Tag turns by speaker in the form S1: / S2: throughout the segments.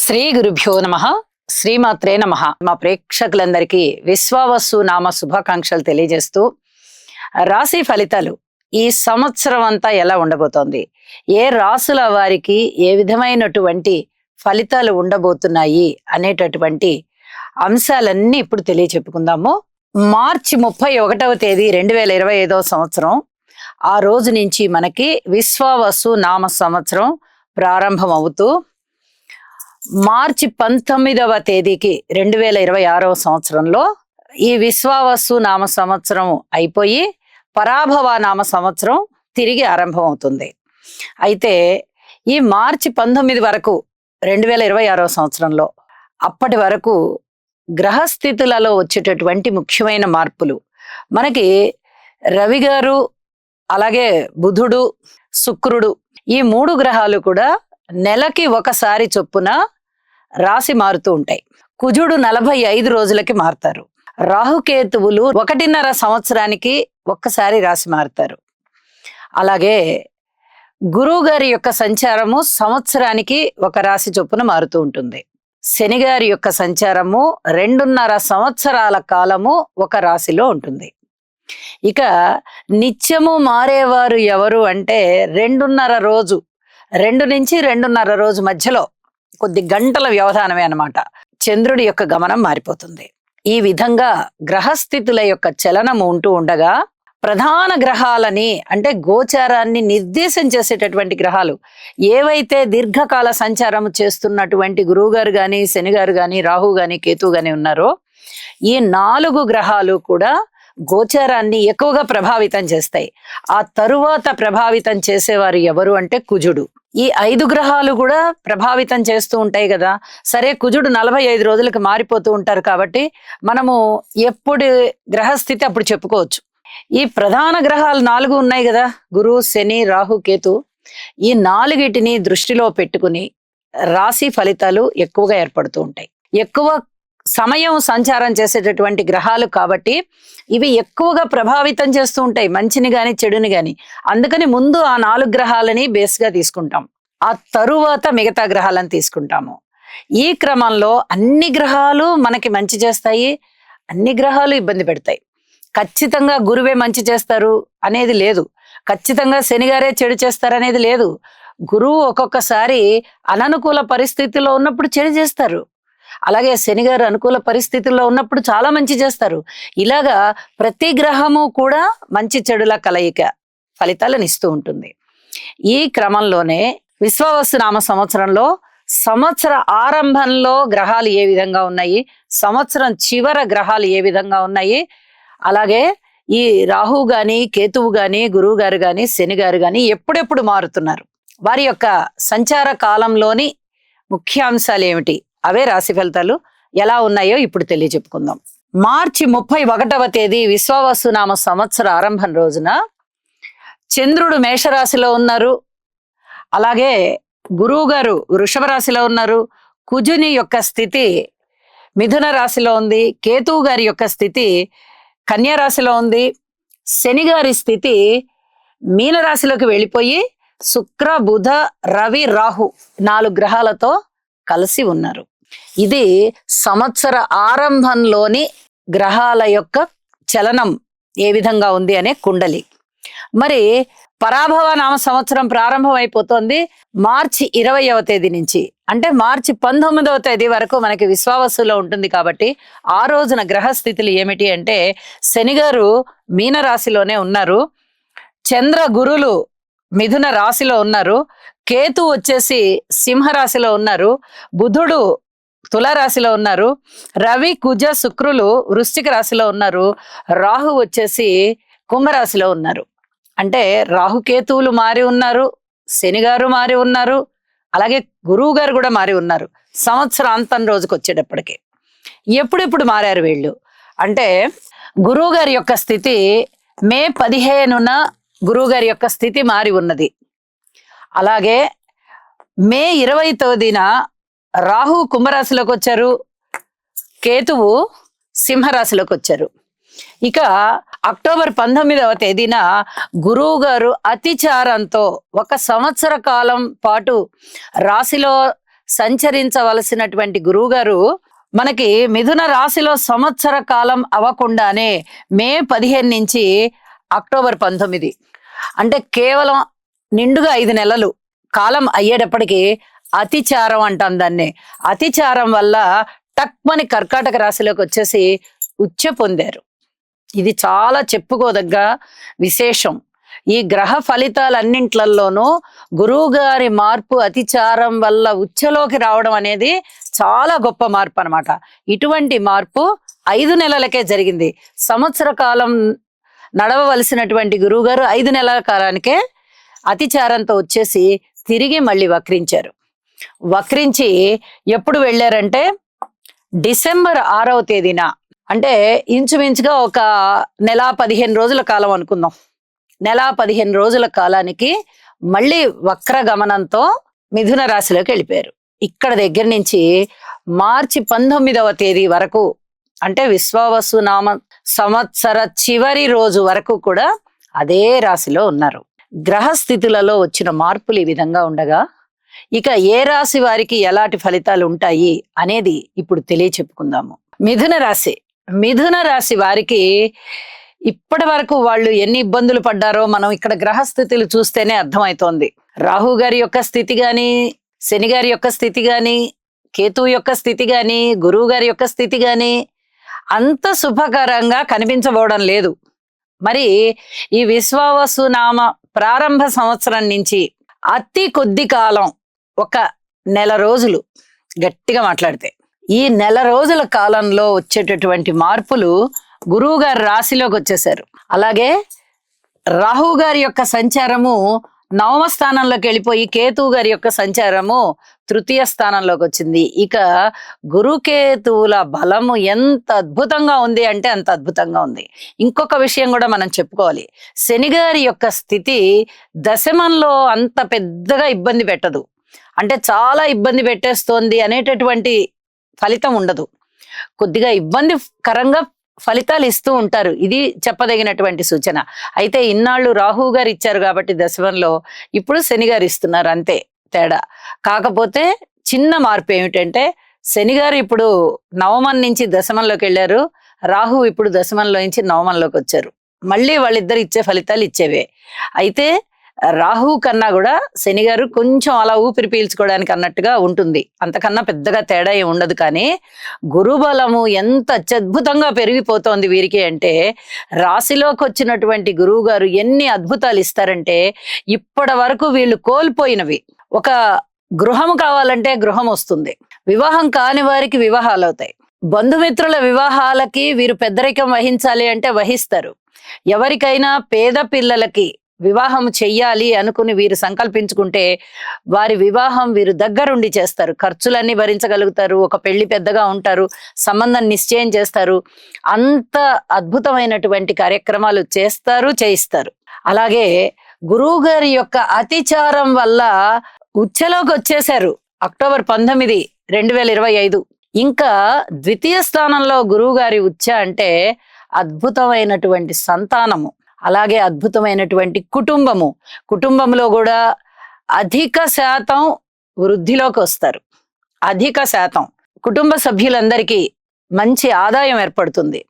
S1: శ్రీ గురుభ్యో నమః. శ్రీమాత్రే నమః. మా ప్రేక్షకులందరికీ విశ్వావసు నామ శుభాకాంక్షలు తెలియజేస్తూ రాశి ఫలితాలు ఈ సంవత్సరం అంతా ఎలా ఉండబోతోంది, ఏ రాసుల వారికి ఏ విధమైనటువంటి ఫలితాలు ఉండబోతున్నాయి అనేటటువంటి అంశాలన్నీ ఇప్పుడు తెలియచెప్పుకుందాము. మార్చి 31వ తేదీ 2025వ సంవత్సరం ఆ రోజు నుంచి మనకి విశ్వావసు నామ సంవత్సరం ప్రారంభం అవుతూ మార్చి 19వ తేదీకి 2026వ సంవత్సరంలో ఈ విశ్వావసు నామ సంవత్సరం అయిపోయి పరాభవ నామ సంవత్సరం తిరిగి ఆరంభం అవుతుంది. అయితే ఈ మార్చి 19 వరకు 2026వ సంవత్సరంలో అప్పటి వరకు గ్రహస్థితులలో వచ్చేటటువంటి ముఖ్యమైన మార్పులు మనకి రవి గారు, అలాగే బుధుడు, శుక్రుడు ఈ 3 గ్రహాలు కూడా నెలకి ఒకసారి చొప్పున రాశి మారుతూ ఉంటాయి. కుజుడు 45 రోజులకి మారుతారు. రాహుకేతువులు 1.5 సంవత్సరానికి ఒక్కసారి రాశి మారుతారు. అలాగే గురువు గారి యొక్క సంచారము సంవత్సరానికి ఒక రాశి చొప్పున మారుతూ ఉంటుంది. శని గారి యొక్క సంచారము 2.5 సంవత్సరాల కాలము ఒక రాశిలో ఉంటుంది. ఇక నిత్యము మారేవారు ఎవరు అంటే 2.5 రోజు, 2 నుంచి 2.5 రోజు మధ్యలో కొద్ది గంటల వ్యవధానమే అన్నమాట చంద్రుడి యొక్క గమనం మారిపోతుంది. ఈ విధంగా గ్రహస్థితుల యొక్క చలనం ఉంటూ ఉండగా ప్రధాన గ్రహాలని అంటే గోచారాన్ని నిర్దేశం చేసేటటువంటి గ్రహాలు ఏవైతే దీర్ఘకాల సంచారం చేస్తున్నటువంటి గురువు గారు గాని, శని గారు గాని, రాహు గాని, కేతు గాని ఉన్నారో ఈ 4 గ్రహాలు కూడా గోచారాన్ని ఎక్కువగా ప్రభావితం చేస్తాయి. ఆ తరువాత ప్రభావితం చేసేవారు ఎవరు అంటే కుజుడు. ఈ 5 గ్రహాలు కూడా ప్రభావితం చేస్తూ ఉంటాయి కదా. సరే, కుజుడు 45 రోజులకు మారిపోతూ ఉంటారు కాబట్టి మనము ఎప్పుడు గ్రహస్థితి అప్పుడు చెప్పుకోవచ్చు. ఈ ప్రధాన గ్రహాలు 4 ఉన్నాయి కదా, గురు, శని, రాహు, కేతు. ఈ 4టిని దృష్టిలో పెట్టుకుని రాశి ఫలితాలు ఎక్కువగా ఏర్పడుతూ ఉంటాయి. ఎక్కువ సమయం సంచారం చేసేటటువంటి గ్రహాలు కాబట్టి ఇవి ఎక్కువగా ప్రభావితం చేస్తూ ఉంటాయి, మంచిని గాని చెడుని గాని. అందుకని ముందు ఆ 4 గ్రహాలని బేస్గా తీసుకుంటాం, ఆ తరువాత మిగతా గ్రహాలను తీసుకుంటాము. ఈ క్రమంలో అన్ని గ్రహాలు మనకి మంచి చేస్తాయి, అన్ని గ్రహాలు ఇబ్బంది పెడతాయి. ఖచ్చితంగా గురువే మంచి చేస్తారు అనేది లేదు, ఖచ్చితంగా శనిగారే చెడు చేస్తారనేది లేదు. గురువు ఒక్కొక్కసారి అననుకూల పరిస్థితిలో ఉన్నప్పుడు చెడు చేస్తారు, అలాగే శనిగారు అనుకూల పరిస్థితుల్లో ఉన్నప్పుడు చాలా మంచి చేస్తారు. ఇలాగా ప్రతి గ్రహము కూడా మంచి చెడుల కలయిక ఫలితాలను ఇస్తూ ఉంటుంది. ఈ క్రమంలోనే విశ్వావసు నామ సంవత్సరంలో సంవత్సర ఆరంభంలో గ్రహాలు ఏ విధంగా ఉన్నాయి, సంవత్సరం చివర గ్రహాలు ఏ విధంగా ఉన్నాయి, అలాగే ఈ రాహు గాని, కేతువు గాని, గురువు గారు గాని, శని గారు గాని ఎప్పుడెప్పుడు మారుతున్నారు, వారి యొక్క సంచార కాలంలోని ముఖ్యాంశాలు ఏమిటి, అవే రాశి ఫలితాలు ఎలా ఉన్నాయో ఇప్పుడు తెలియచెప్పుకుందాం. మార్చి 31వ తేదీ విశ్వావసు నామ సంవత్సర ఆరంభం రోజున చంద్రుడు మేషరాశిలో ఉన్నారు, అలాగే గురువు గారు వృషభ రాశిలో ఉన్నారు, కుజుని యొక్క స్థితి మిథున రాశిలో ఉంది, కేతువు గారి యొక్క స్థితి కన్యా రాశిలో ఉంది, శని గారి స్థితి మీన రాశిలోకి వెళ్ళిపోయి శుక్ర, బుధ, రవి, రాహు 4 గ్రహాలతో కలిసి ఉన్నారు. ఇది సంవత్సర ఆరంభంలోని గ్రహాల యొక్క చలనం ఏ విధంగా ఉంది అనే కుండలి. మరి పరాభవ నామ సంవత్సరం ప్రారంభం అయిపోతుంది మార్చి 20వ తేదీ నుంచి. అంటే మార్చి 19వ తేదీ వరకు మనకి విశ్వావసులో ఉంటుంది కాబట్టి ఆ రోజున గ్రహస్థితులు ఏమిటి అంటే శని గారు మీన రాశిలోనే ఉన్నారు, చంద్ర గురులు మిథున రాశిలో ఉన్నారు, కేతు వచ్చేసి సింహరాశిలో ఉన్నారు, బుధుడు తులారాశిలో ఉన్నారు, రవి, కుజ, శుక్రులు వృశ్చిక రాశిలో ఉన్నారు, రాహు వచ్చేసి కుంభరాశిలో ఉన్నారు. అంటే రాహుకేతువులు మారి ఉన్నారు, శని గారు మారి ఉన్నారు, అలాగే గురువు గారు కూడా మారి ఉన్నారు. సంవత్సరాంతం రోజుకి వచ్చేటప్పటికి ఎప్పుడెప్పుడు మారారు వీళ్ళు అంటే గురువు గారి యొక్క స్థితి మే 15న గురువు గారి యొక్క స్థితి మారి ఉన్నది. అలాగే మే 20వ తేదీన రాహు కుంభరాశిలోకి వచ్చారు, కేతువు సింహరాశిలోకి వచ్చారు. ఇక అక్టోబర్ 19వ తేదీన గురువు గారు అతిచారంతో 1 సంవత్సర కాలం పాటు రాశిలో సంచరించవలసినటువంటి గురువు గారు మనకి మిథున రాశిలో సంవత్సర కాలం అవ్వకుండానే మే 15 నుంచి అక్టోబర్ 19, అంటే కేవలం నిండుగా 5 నెలలు కాలం అయ్యేటప్పటికి అతిచారం అంటాం దాన్ని. అతిచారం వల్ల టక్మని కర్కాటక రాశిలోకి వచ్చేసి ఉచ్చ పొందారు. ఇది చాలా చెప్పుకోదగ్గ విశేషం. ఈ గ్రహ ఫలితాలన్నింట్లలోనూ గురువు గారి మార్పు అతిచారం వల్ల ఉచ్చలోకి రావడం అనేది చాలా గొప్ప మార్పు అన్నమాట. ఇటువంటి మార్పు 5 నెలలకే జరిగింది. సంవత్సర కాలం నడవవలసినటువంటి గురువు గారు 5 నెలల కాలానికే అతిచారంతో వచ్చేసి తిరిగి మళ్ళీ వక్రించారు. వక్రించి ఎప్పుడు వెళ్ళారంటే డిసెంబర్ 6వ తేదీన, అంటే ఇంచుమించుగా ఒక నెల 15 రోజుల కాలం అనుకుందాం. నెల 15 రోజుల కాలానికి మళ్ళీ వక్ర గమనంతో మిథున రాశిలోకి వెళ్ళిపోయారు. ఇక్కడ దగ్గర నుంచి మార్చి 19వ తేదీ వరకు, అంటే విశ్వావసు నామ సంవత్సర చివరి రోజు వరకు కూడా అదే రాశిలో ఉన్నారు. గ్రహస్థితులలో వచ్చిన మార్పులు ఈ విధంగా ఉండగా ఇక ఏ రాశి వారికి ఎలాంటి ఫలితాలు ఉంటాయి అనేది ఇప్పుడు తెలియచెప్పుకుందాము. మిథున రాశి వారికి ఇప్పటి వరకు వాళ్ళు ఎన్ని ఇబ్బందులు పడ్డారో మనం ఇక్కడ గ్రహస్థితులు చూస్తేనే అర్థమవుతోంది. రాహు గారి యొక్క స్థితి గాని, శని గారి యొక్క స్థితి గాని, కేతువు యొక్క స్థితి గాని, గురువు గారి యొక్క స్థితి గాని అంత శుభకరంగా కనిపించబోవడం లేదు. మరి ఈ విశ్వావసు నామ ప్రారంభ సంవత్సరం నుంచి అతి కొద్ది కాలం, ఒక నెల రోజులు గట్టిగా మాట్లాడితే ఈ నెల రోజుల కాలంలో వచ్చేటటువంటి మార్పులు గురువు గారి రాశిలోకి వచ్చేసారు. అలాగే రాహు గారి యొక్క సంచారము 9వ స్థానంలోకి వెళ్ళిపోయి కేతువు గారి యొక్క సంచారము 3య స్థానంలోకి వచ్చింది. ఇక గురుకేతువుల బలము ఎంత అద్భుతంగా ఉంది అంటే అంత అద్భుతంగా ఉంది. ఇంకొక విషయం కూడా మనం చెప్పుకోవాలి. శని గారి యొక్క స్థితి దశమంలో అంత పెద్దగా ఇబ్బంది పెట్టదు, అంటే చాలా ఇబ్బంది పెట్టేస్తోంది అనేటటువంటి ఫలితం ఉండదు. కొద్దిగా ఇబ్బందికరంగా ఫలితాలు ఇస్తూ ఉంటారు. ఇది చెప్పదగినటువంటి సూచన. అయితే ఇన్నాళ్ళు రాహు గారు ఇచ్చారు కాబట్టి దశమంలో, ఇప్పుడు శని గారు ఇస్తున్నారు, అంతే తేడా. కాకపోతే చిన్న మార్పు ఏమిటంటే శని గారు ఇప్పుడు 9వ నుంచి దశమంలోకి వెళ్ళారు, రాహు ఇప్పుడు దశమంలో నుంచి 9వంలోకి వచ్చారు. మళ్ళీ వాళ్ళిద్దరు ఇచ్చే ఫలితాలు ఇచ్చేవే. అయితే రాహు కన్నా కూడా శని గారు కొంచెం అలా ఊపిరి పీల్చుకోవడానికి అన్నట్టుగా ఉంటుంది, అంతకన్నా పెద్దగా తేడా ఏమి ఉండదు. కానీ గురుబలము ఎంత అత్యద్భుతంగా పెరిగిపోతోంది వీరికి అంటే, రాశిలోకి వచ్చినటువంటి గురువు గారు ఎన్ని అద్భుతాలు ఇస్తారంటే, ఇప్పటి వరకు వీళ్ళు కోల్పోయినవి, ఒక గృహం కావాలంటే గృహం వస్తుంది, వివాహం కాని వారికి వివాహాలు అవుతాయి, బంధుమిత్రుల వివాహాలకి వీరు పెద్దరికం వహించాలి అంటే వహిస్తారు. ఎవరికైనా పేద పిల్లలకి వివాహం చెయ్యాలి అనుకుని వీరు సంకల్పించుకుంటే వారి వివాహం వీరు దగ్గరుండి చేస్తారు, ఖర్చులన్నీ భరించగలుగుతారు, ఒక పెళ్లి పెద్దగా ఉంటారు, సంబంధం నిశ్చయం చేస్తారు. అంత అద్భుతమైనటువంటి కార్యక్రమాలు చేయిస్తారు. అలాగే గురువు గారి యొక్క అతిచారం వల్ల ఉచ్చలోకి వచ్చేశారు అక్టోబర్ 19, 2025. ఇంకా 2వ స్థానంలో గురువు గారి ఉచ్చ అంటే అద్భుతమైనటువంటి సంతానము, అలాగే అద్భుతమైనటువంటి కుటుంబంలో కూడా అధిక శాతం వృద్ధిలోకి వస్తారు. అధిక శాతం కుటుంబ సభ్యులందరికీ మంచి ఆదాయం ఏర్పడుతుంది,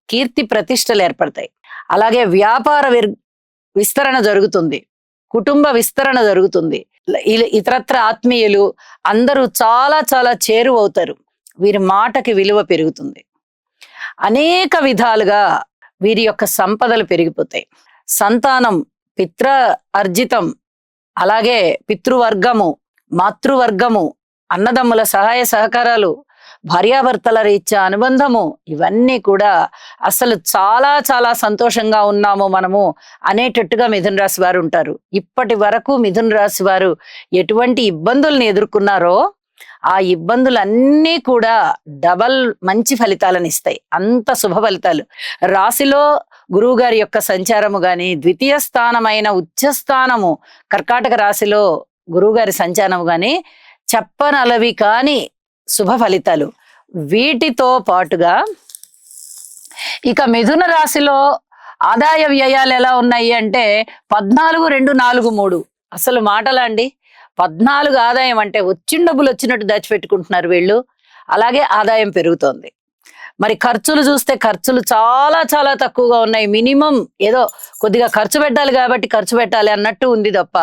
S1: కీర్తి ప్రతిష్టలు ఏర్పడతాయి. అలాగే వ్యాపార విస్తరణ జరుగుతుంది, కుటుంబ విస్తరణ జరుగుతుంది. ఇతరత్ర ఆత్మీయులు అందరూ చాలా చాలా చేరువవుతారు. వీరి మాటకి విలువ పెరుగుతుంది. అనేక విధాలుగా వీరి యొక్క సంపదలు పెరిగిపోతాయి. సంతానం పిత్ర అర్జితం, అలాగే పితృవర్గము, మాతృవర్గము, అన్నదమ్ముల సహాయ సహకారాలు, భార్యాభర్తల రీత్యా అనుబంధము, ఇవన్నీ కూడా అసలు చాలా చాలా సంతోషంగా ఉన్నాము మనము అనేటట్టుగా మిథున రాశి వారు ఉంటారు. ఇప్పటి వరకు మిథున రాశి వారు ఎటువంటి ఇబ్బందుల్ని ఎదుర్కొన్నారో ఆ ఇబ్బందులన్నీ కూడా డబల్ మంచి ఫలితాలను ఇస్తాయి, అంత శుభ ఫలితాలు. రాశిలో గురువు గారి యొక్క సంచారము గాని, 2వ స్థానమైన ఉచ్చస్థానము కర్కాటక రాశిలో గురువు గారి సంచారము గాని చెప్పనలవి కాని శుభ ఫలితాలు. వీటితో పాటుగా ఇక మిథున రాశిలో ఆదాయ వ్యయాలు ఎలా ఉన్నాయి అంటే 14, 2, 4, 3 అసలు మాటలా అండి. 14 ఆదాయం అంటే వచ్చిన డబ్బులు వచ్చినట్టు దాచిపెట్టుకుంటున్నారు వీళ్ళు. అలాగే ఆదాయం పెరుగుతోంది. మరి ఖర్చులు చూస్తే ఖర్చులు చాలా చాలా తక్కువగా ఉన్నాయి. మినిమం ఏదో కొద్దిగా ఖర్చు పెట్టాలి కాబట్టి ఖర్చు పెట్టాలి అన్నట్టు ఉంది తప్ప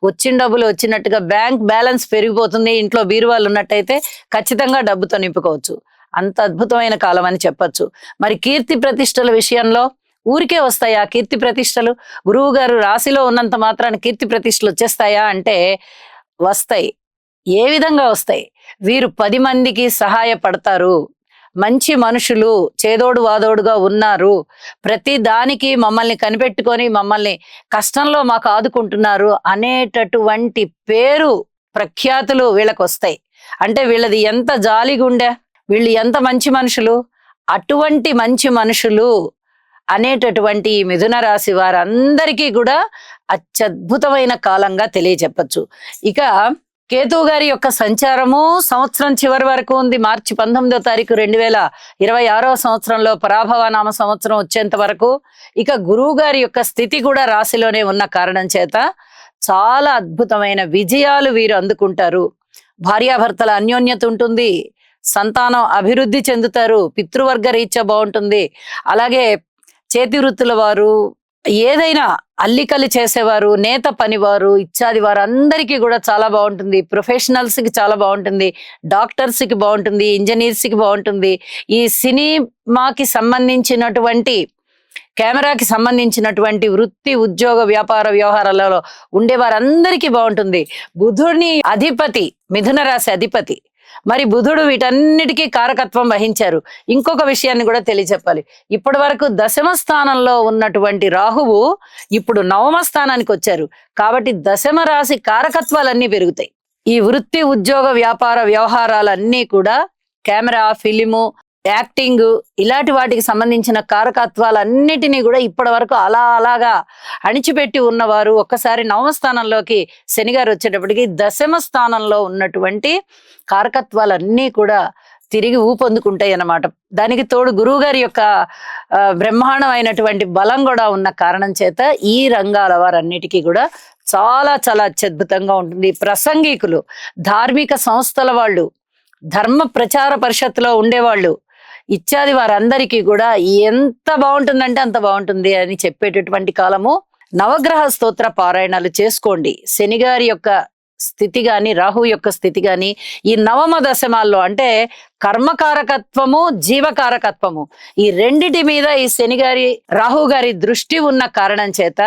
S1: వచ్చిన డబ్బులు వచ్చినట్టుగా బ్యాంక్ బ్యాలెన్స్ పెరిగిపోతుంది. ఇంట్లో బీరువాలు ఉన్నట్టయితే ఖచ్చితంగా డబ్బుతో నింపుకోవచ్చు. అంత అద్భుతమైన కాలం అని చెప్పొచ్చు. మరి కీర్తి ప్రతిష్టల విషయంలో ఊరికే వస్తాయా కీర్తి ప్రతిష్టలు? గురువు గారు రాశిలో ఉన్నంత మాత్రాన కీర్తి ప్రతిష్టలు వచ్చేస్తాయా అంటే వస్తాయి. ఏ విధంగా వస్తాయి? వీరు 10 మందికి సహాయపడతారు. మంచి మనుషులు, చేదోడు వాదోడుగా ఉన్నారు. ప్రతి దానికి మమ్మల్ని కనిపెట్టుకొని మమ్మల్ని కష్టంలో మాకు ఆదుకుంటున్నారు అనేటటువంటి పేరు ప్రఖ్యాతులు వీళ్ళకి వస్తాయి. అంటే వీళ్ళది ఎంత జాలిగుండె, వీళ్ళు ఎంత మంచి మనుషులు, అటువంటి మంచి మనుషులు అనేటటువంటి ఈ మిథున రాశి వారందరికీ కూడా అత్యద్భుతమైన కాలంగా తెలియచెప్పచ్చు. ఇక కేతువు గారి యొక్క సంచారము సంవత్సరం చివరి వరకు ఉంది. మార్చి 19వ తారీఖు 2026వ సంవత్సరంలో పరాభవ నామ సంవత్సరం వచ్చేంత వరకు. ఇక గురువు గారి యొక్క స్థితి కూడా రాశిలోనే ఉన్న కారణం చేత చాలా అద్భుతమైన విజయాలు వీరు అందుకుంటారు. భార్యాభర్తల అన్యోన్యత ఉంటుంది. సంతానం అభివృద్ధి చెందుతారు. పితృవర్గ రీత్యా బాగుంటుంది. అలాగే చేతి వృత్తుల వారు, ఏదైనా అల్లికలు చేసేవారు, నేత పనివారు ఇత్యాది వారు అందరికీ కూడా చాలా బాగుంటుంది. ప్రొఫెషనల్స్ కి చాలా బాగుంటుంది. డాక్టర్స్ కి బాగుంటుంది. ఇంజనీర్స్ కి బాగుంటుంది. ఈ సినిమాకి సంబంధించినటువంటి కెమెరాకి సంబంధించినటువంటి వృత్తి ఉద్యోగ వ్యాపార వ్యవహారాలలో ఉండే వారందరికీ బాగుంటుంది. బుధుడిని అధిపతి, మిథున రాశి అధిపతి. మరి బుధుడు వీటన్నిటికీ కారకత్వం వహించారు. ఇంకొక విషయాన్ని కూడా తెలియచెప్పాలి. ఇప్పటి వరకు 10వ స్థానంలో ఉన్నటువంటి రాహువు ఇప్పుడు 9వ స్థానానికి వచ్చారు. కాబట్టి 10వ రాశి కారకత్వాలన్నీ పెరుగుతాయి. ఈ వృత్తి ఉద్యోగ వ్యాపార వ్యవహారాలన్నీ కూడా కెమెరా, ఫిలిము, యాక్టింగ్ ఇలాంటి వాటికి సంబంధించిన కారకత్వాలన్నిటినీ కూడా ఇప్పటి వరకు అలాగా అణిచిపెట్టి ఉన్నవారు ఒక్కసారి 9వ స్థానంలోకి శని గారు వచ్చేటప్పటికి 10వ స్థానంలో ఉన్నటువంటి కారకత్వాలన్నీ కూడా తిరిగి ఊపొందుకుంటాయి అన్నమాట. దానికి తోడు గురువు గారి యొక్క బ్రహ్మాండమైనటువంటి బలం కూడా ఉన్న కారణం చేత ఈ రంగాల వారన్నిటికీ కూడా చాలా చాలా అత్యద్భుతంగా ఉంటుంది. ప్రసంగికులు, ధార్మిక సంస్థల వాళ్ళు, ధర్మ ప్రచార పరిషత్తులో ఉండేవాళ్ళు ఇత్యాది వారందరికీ కూడా ఎంత బాగుంటుందంటే అంత బాగుంటుంది అని చెప్పేటటువంటి కాలము. నవగ్రహ స్తోత్ర పారాయణాలు చేసుకోండి. శని గారి యొక్క స్థితి గాని, రాహు యొక్క స్థితి గాని ఈ 9వ దశమాల్లో అంటే కర్మకారకత్వము, జీవకారకత్వము ఈ రెండిటి మీద ఈ శని గారి, రాహు గారి దృష్టి ఉన్న కారణం చేత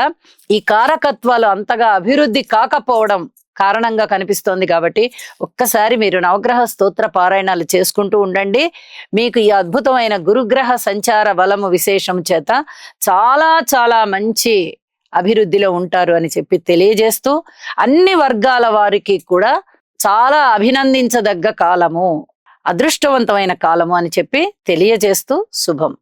S1: ఈ కారకత్వాలు అంతగా అభివృద్ధి కాకపోవడం కారణంగా కనిపిస్తోంది. కాబట్టి ఒక్కసారి మీరు నవగ్రహ స్తోత్ర పారాయణాలు చేసుకుంటూ ఉండండి. మీకు ఈ అద్భుతమైన గురుగ్రహ సంచార బలము విశేషం చేత చాలా చాలా మంచి అభివృద్ధిలో ఉంటారు అని చెప్పి తెలియజేస్తూ అన్ని వర్గాల వారికి కూడా చాలా అభినందించదగ్గ కాలము, అదృష్టవంతమైన కాలము అని చెప్పి తెలియజేస్తూ శుభం.